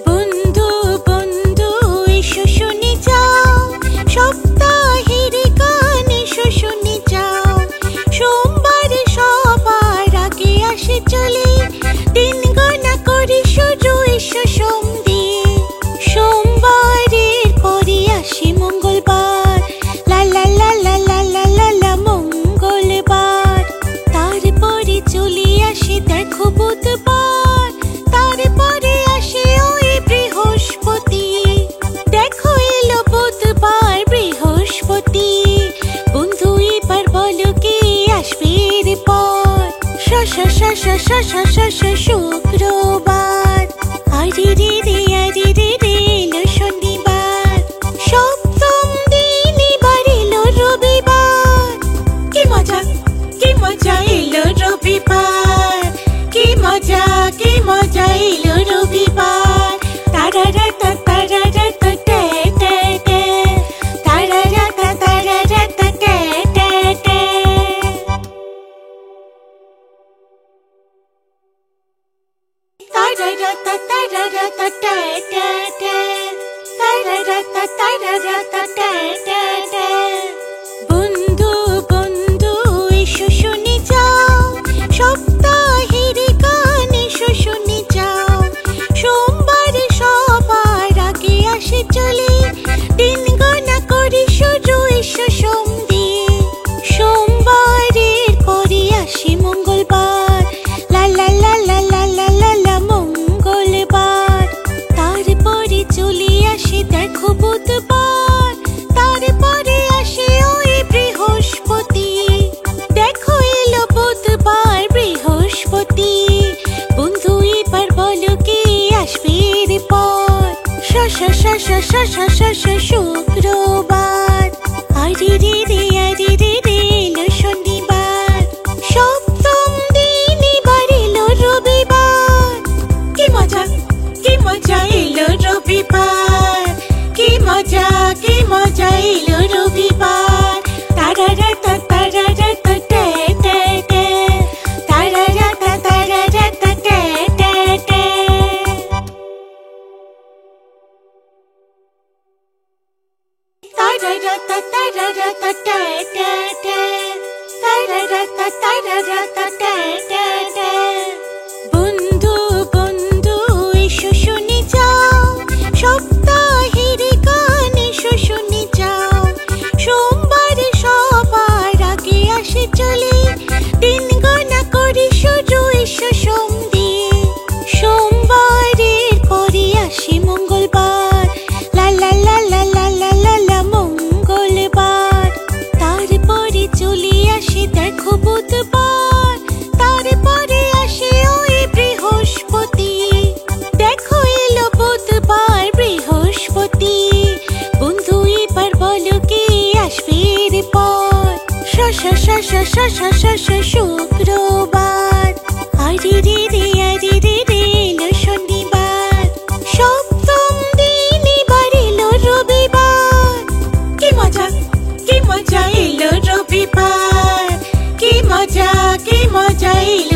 বন্ধু বন্ধু এসো শুনে যাও, সপ্তাহের গান এসো শুনে যাও। সোমবার সবার আগে আসে চলে, দিন গণনা করে শুরু এসো সোম দিয়ে। সোমবারের পরে আসে মঙ্গলবার, লা লা লা লা লা লা লা লা মঙ্গলবার। তারপরে চলে আসে দেখো বুধবার, তারপরে আসে ওই বৃহস্পতি। দেখো এলো বুধবার বৃহস্পতি, বন্ধু এবার বলো কে আসবে এরপর? শুক্রবার। আরে রে রে আরে রে রে এলো শনিবার, সপ্তম দিন এবার এলো রবিবার। কি মজা এলো রবিবার, কি মজা এলো রবিবার। তারারাতা তারারাতা টে টে টে, তারারাতা তারারাতা টে টে টে। তারারাতা তারারাতা টে টে টে, তারারাতা তারারাতা টে টে টে। বন্ধু বন্ধু এসো শুনে যাও, সপ্তাহের গান এসো শুনে যাও। সোমবার সবার আগে আসে চলে, দিন গণনা করে শুরু এসো সোম দিয়ে। সোমবারের পরে আসে মঙ্গলবার, লা লা লা লা লা লা লা লা মঙ্গলবার। তারপরে চলে আসে দেখো বুধবার, তারপরে আসে ওই বৃহস্পতি। দেখো এলো বুধবার বৃহস্পতি, বন্ধু এবার বলো কে আসবে এরপর? শুক্রবার। আরে রে রে আরে রে রে এলো শনিবার, সপ্তম দিন এবার এলো রবিবার। কি মজা এলো রবিবার, কি মজা এলো রবিবার। তারারাতা তারারাতা টে টে টে, তারারাতা তারারাতা টে টে টে। তারারাতা তারারাতা টে টে টে, তারারাতা তারারাতা টে টে টে। বন্ধু বন্ধু এসো শুনে যাও, সপ্তাহের গান এসো শুনে যাও। সোমবার সবার আগে আসে চলে, দিন গণনা করে শুরু এসো সোম দিয়ে। সোমবারের পরে আসে মঙ্গলবার, লা লা লা লা লা লা লা লা মঙ্গলবার। তারপরে চলে আসে দেখো বুধবার, তারপরে আসে ওই বৃহস্পতি। দেখো এলো বুধবার বৃহস্পতি, বন্ধু এবার বলো কে আসবে এরপর? শুক্রবার। আরে রে রে আরে রে রে এলো শনিবার, সপ্তম দিন এবার এলো রবিবার। কি মজা এলো রবিবার, কি মজা এলো